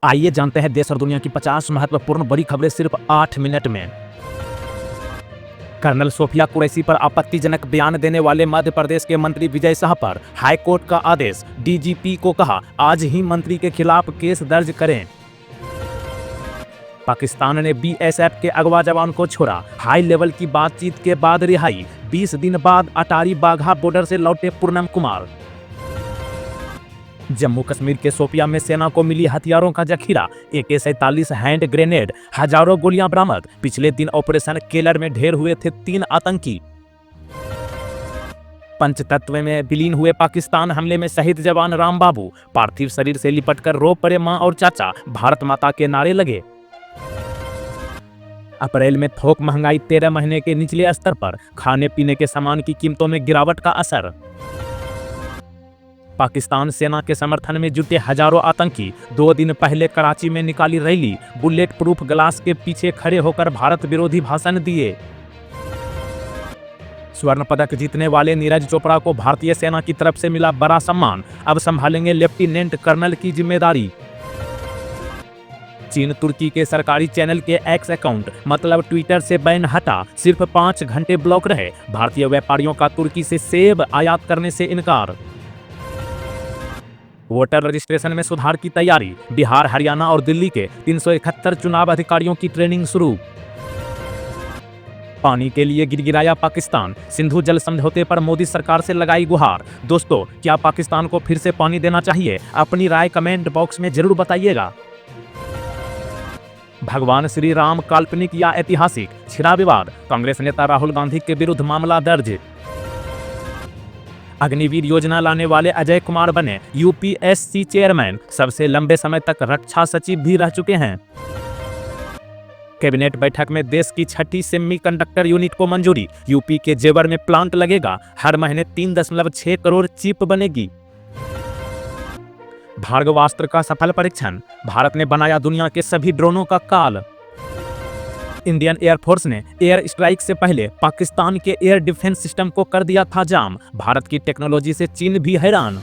आइए जानते हैं देश और दुनिया की 50 महत्वपूर्ण बड़ी खबरें सिर्फ 8 मिनट में। कर्नल सोफिया कुरैशी पर आपत्तिजनक बयान देने वाले मध्य प्रदेश के मंत्री विजय शाह पर हाईकोर्ट का आदेश। डीजीपी को कहा आज ही मंत्री के खिलाफ केस दर्ज करें। पाकिस्तान ने बीएसएफ के अगवा जवान को छोड़ा, हाई लेवल की बातचीत के बाद रिहाई। 20 दिन बाद अटारी बाघा बॉर्डर से लौटे पूनम कुमार। जम्मू कश्मीर के शोपियां में सेना को मिली हथियारों का जखीरा, AK-47 हैंड ग्रेनेड, हजारों गोलियां बरामद। पिछले दिन ऑपरेशन केलर में ढेर हुए थे 3 आतंकी। पंचतत्व में विलीन हुए पाकिस्तान हमले में शहीद जवान रामबाबू, पार्थिव शरीर से लिपटकर रो पड़े मां और चाचा, भारत माता के नारे लगे। अप्रैल में थोक महंगाई 13 महीने के निचले स्तर पर, खाने पीने के सामान की कीमतों में गिरावट का असर। पाकिस्तान सेना के समर्थन में जुटे हजारों आतंकी 2 दिन पहले कराची में निकाली रैली, बुलेट प्रूफ ग्लास के पीछे खड़े होकर भारत विरोधी भाषण दिए। स्वर्ण पदक जीतने वाले नीरज चोपड़ा को भारतीय सेना की तरफ से मिला बड़ा सम्मान, अब संभालेंगे लेफ्टिनेंट कर्नल की जिम्मेदारी। चीन तुर्की के सरकारी चैनल के एक्स अकाउंट मतलब ट्विटर से बैन हटा, सिर्फ 5 घंटे ब्लॉक रहे। भारतीय व्यापारियों का तुर्की से सेब आयात करने से इनकार। वोटर रजिस्ट्रेशन में सुधार की तैयारी, बिहार, हरियाणा और दिल्ली के 371 चुनाव अधिकारियों की ट्रेनिंग शुरू। पानी के लिए गिड़गिड़ाया पाकिस्तान, सिंधु जल समझौते पर मोदी सरकार से लगाई गुहार। दोस्तों, क्या पाकिस्तान को फिर से पानी देना चाहिए? अपनी राय कमेंट बॉक्स में जरूर बताइएगा। भगवान श्री राम काल्पनिक या ऐतिहासिक, छिड़ा विवाद, कांग्रेस नेता राहुल गांधी के विरुद्ध मामला दर्ज। अग्निवीर योजना लाने वाले अजय कुमार बने यूपीएससी चेयरमैन, सबसे लंबे समय तक रक्षा सचिव भी रह चुके हैं। कैबिनेट बैठक में देश की 6ठी सेमीकंडक्टर यूनिट को मंजूरी, यूपी के जेवर में प्लांट लगेगा, हर महीने 3.6 करोड़ चिप बनेगी। भार्गवास्त्र का सफल परीक्षण, भारत ने बनाया दुनिया के सभी ड्रोनों का काल। इंडियन एयरफोर्स ने एयर स्ट्राइक से पहले पाकिस्तान के एयर डिफेंस सिस्टम को कर दिया था जाम, भारत की टेक्नोलॉजी से चीन भी हैरान।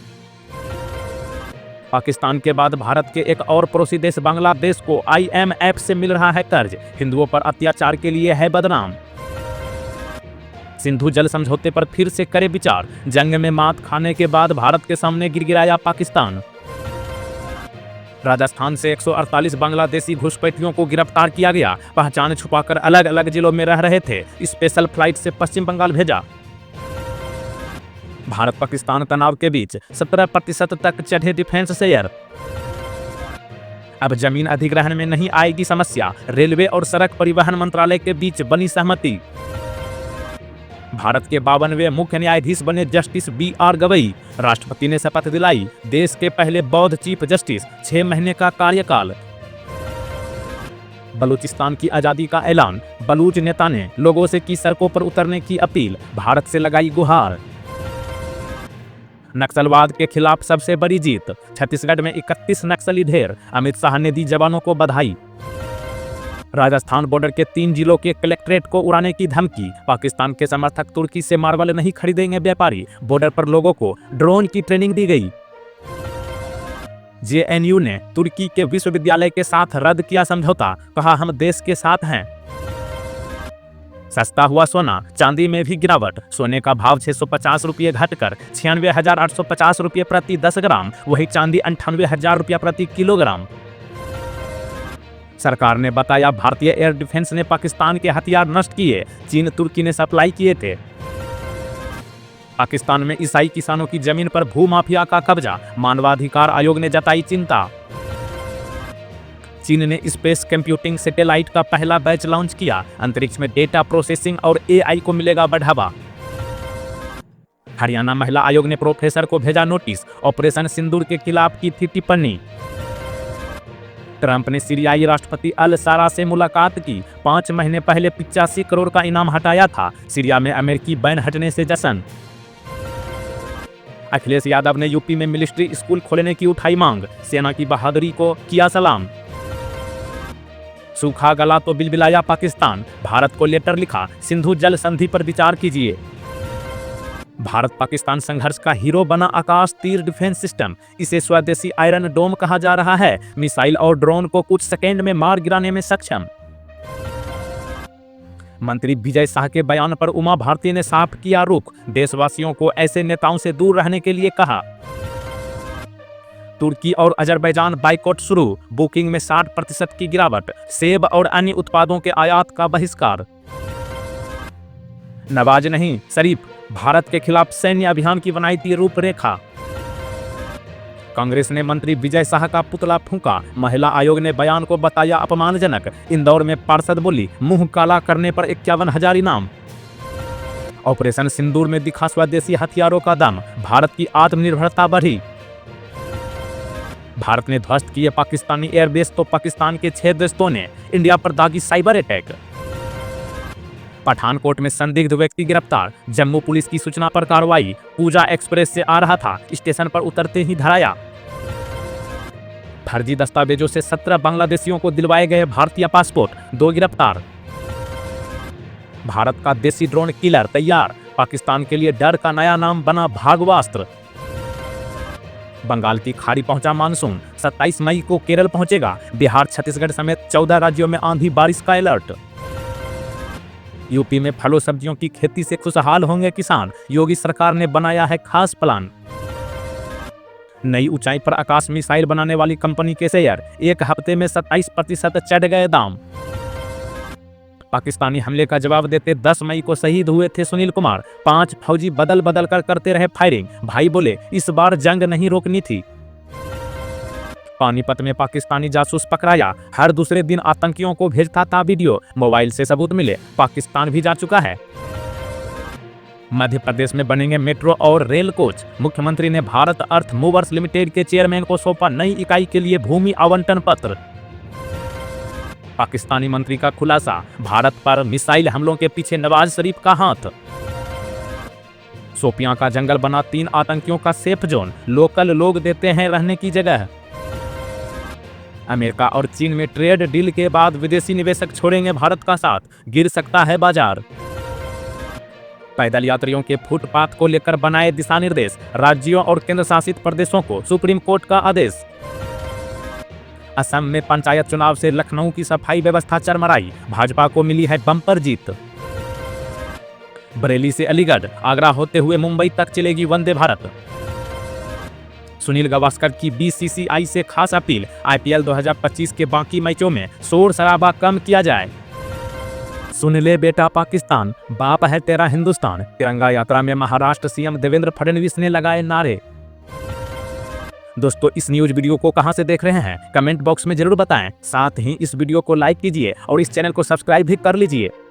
पाकिस्तान के बाद भारत के एक और पड़ोसी देश बांग्लादेश को IMF से मिल रहा है कर्ज, हिंदुओं पर अत्याचार के लिए है बदनाम। सिंधु जल समझौते पर फिर से करे विचार, जंग में मात खाने के बाद भारत के सामने गिड़गिड़ाया पाकिस्तान। राजस्थान से 148 बांग्लादेशी घुसपैठियों को गिरफ्तार किया गया, पहचान छुपाकर अलग अलग जिलों में रह रहे थे, स्पेशल फ्लाइट से पश्चिम बंगाल भेजा। भारत पाकिस्तान तनाव के बीच 17% तक चढ़े डिफेंस शेयर। अब जमीन अधिग्रहण में नहीं आएगी समस्या, रेलवे और सड़क परिवहन मंत्रालय के बीच बनी सहमति। भारत के 52वें मुख्य न्यायाधीश बने जस्टिस BR गवई, राष्ट्रपति ने शपथ दिलाई, देश के पहले बौद्ध चीफ जस्टिस, 6 महीने का कार्यकाल। बलूचिस्तान की आजादी का ऐलान, बलूच नेता ने लोगों से की सड़कों पर उतरने की अपील, भारत से लगाई गुहार। नक्सलवाद के खिलाफ सबसे बड़ी जीत, छत्तीसगढ़ में 31 नक्सली ढेर, अमित शाह ने दी जवानों को बधाई। राजस्थान बॉर्डर के 3 जिलों के कलेक्ट्रेट को उड़ाने की धमकी, पाकिस्तान के समर्थक तुर्की से मार्बल नहीं खरीदेंगे व्यापारी, बॉर्डर पर लोगों को ड्रोन की ट्रेनिंग दी गई। JNU ने तुर्की के विश्वविद्यालय के साथ रद्द किया समझौता, कहा हम देश के साथ हैं। सस्ता हुआ सोना, चांदी में भी गिरावट, सोने का भाव 650 रुपये घटकर 96,850 रुपये प्रति 10 ग्राम, वही चांदी 98,000 रुपये प्रति किलोग्राम। सरकार ने बताया भारतीय एयर डिफेंस ने पाकिस्तान के हथियार नष्ट किए, चीन तुर्की ने सप्लाई किए थे। पाकिस्तान में ईसाई किसानों की जमीन पर भूमाफिया का कब्जा, मानवाधिकार आयोग ने जताई चिंता। चीन ने स्पेस कंप्यूटिंग सैटेलाइट का पहला बैच लॉन्च किया, अंतरिक्ष में डेटा प्रोसेसिंग और AI को मिलेगा बढ़ावा। हरियाणा महिला आयोग ने प्रोफेसर को भेजा नोटिस, ऑपरेशन सिंदूर के खिलाफ की थी टिप्पणी। ट्रंप ने सीरियाई राष्ट्रपति अल सारा से मुलाकात की, 5 महीने पहले 85 करोड़ का इनाम हटाया था, सीरिया में अमेरिकी बैन हटने से जश्न। अखिलेश यादव ने यूपी में मिलिट्री स्कूल खोलने की उठाई मांग, सेना की बहादुरी को किया सलाम। सूखा गला तो बिलबिलाया पाकिस्तान, भारत को लेटर लिखा, सिंधु जल संधि पर विचार कीजिए। भारत पाकिस्तान संघर्ष का हीरो बना आकाश तीर डिफेंस सिस्टम। इसे स्वदेशी आयरन डोम कहा जा रहा है। मिसाइल और ड्रोन को कुछ सेकेंड में मार गिराने में सक्षम। मंत्री विजय शाह के बयान पर उमा भारती ने साफ किया रुख। देशवासियों को ऐसे नेताओं से दूर रहने के लिए कहा। तुर्की और अजरबैजान बाइकॉट शुरू। बुकिंग में 60% की गिरावट। सेब और अन्य उत्पादों के आयात का बहिष्कार। नवाज नहीं, शरीफ भारत के खिलाफ सैन्य अभियान की बनाई थी रूपरेखा। कांग्रेस ने मंत्री विजय शाह का पुतला फूंका। महिला आयोग ने बयान को बताया अपमानजनक। इंदौर में पार्षद बोली, मुंह काला करने पर 51,000 इनाम। ऑपरेशन सिंदूर में दिखा स्वदेशी हथियारों का दम। भारत की आत्मनिर्भरता बढ़ी। भारत ने ध्वस्त किए पाकिस्तानी एयरबेस तो पाकिस्तान के 6 दोस्तों ने इंडिया पर दागी साइबर अटैक। पठानकोट में संदिग्ध व्यक्ति गिरफ्तार। जम्मू पुलिस की सूचना पर कार्रवाई। पूजा एक्सप्रेस से आ रहा था, स्टेशन पर उतरते ही धराया। फर्जी दस्तावेजों से 17 बांग्लादेशियों को दिलवाए गए भारतीय पासपोर्ट, 2 गिरफ्तार। भारत का देसी ड्रोन किलर तैयार। पाकिस्तान के लिए डर का नया नाम बना भागवास्त्र। बंगाल की खाड़ी पहुंचा मानसून। 27 मई को केरल पहुंचेगा। बिहार, छत्तीसगढ़ समेत 14 राज्यों में आंधी बारिश का अलर्ट। यूपी में फलों सब्जियों की खेती से खुशहाल होंगे किसान। योगी सरकार ने बनाया है खास प्लान। नई ऊंचाई पर आकाश मिसाइल बनाने वाली कंपनी के शेयर एक हफ्ते में 27% चढ़ गए दाम। पाकिस्तानी हमले का जवाब देते 10 मई को शहीद हुए थे सुनील कुमार। 5 फौजी बदल बदल कर करते रहे फायरिंग। भाई बोले, इस बार जंग नहीं रोकनी थी। पानीपत में पाकिस्तानी जासूस पकड़ाया। हर दूसरे दिन आतंकियों को भेजता था वीडियो। मोबाइल से सबूत मिले। पाकिस्तान भी जा चुका है। मध्य प्रदेश में बनेंगे मेट्रो और रेल कोच। मुख्यमंत्री ने भारत अर्थ मूवर्स लिमिटेड के चेयरमैन को सौंपा नई इकाई के लिए भूमि आवंटन पत्र। पाकिस्तानी मंत्री का खुलासा, भारत पर मिसाइल हमलों के पीछे नवाज शरीफ का हाथ। शोपियां का जंगल बना 3 आतंकियों का सेफ जोन। लोकल लोग देते हैं रहने की जगह। अमेरिका और चीन में ट्रेड डील के बाद विदेशी निवेशक छोड़ेंगे भारत का साथ। गिर सकता है बाजार। पैदल यात्रियों के फुटपाथ को लेकर बनाए दिशा निर्देश। राज्यों और केंद्र शासित प्रदेशों को सुप्रीम कोर्ट का आदेश। असम में पंचायत चुनाव से लखनऊ की सफाई व्यवस्था चरमराई। भाजपा को मिली है बम्पर जीत। बरेली से अलीगढ़, आगरा होते हुए मुंबई तक चलेगी वंदे भारत। सुनील गावस्कर की बीसीसीआई से खास अपील, आईपीएल 2025 के बाकी मैचों में शोर शराबा कम किया जाए। सुन ले बेटा पाकिस्तान, बाप है तेरा हिंदुस्तान। तिरंगा यात्रा में महाराष्ट्र सीएम देवेंद्र फडणवीस ने लगाए नारे। दोस्तों, इस न्यूज वीडियो को कहां से देख रहे हैं कमेंट बॉक्स में जरूर बताएं। साथ ही इस वीडियो को लाइक कीजिए और इस चैनल को सब्सक्राइब भी कर लीजिए।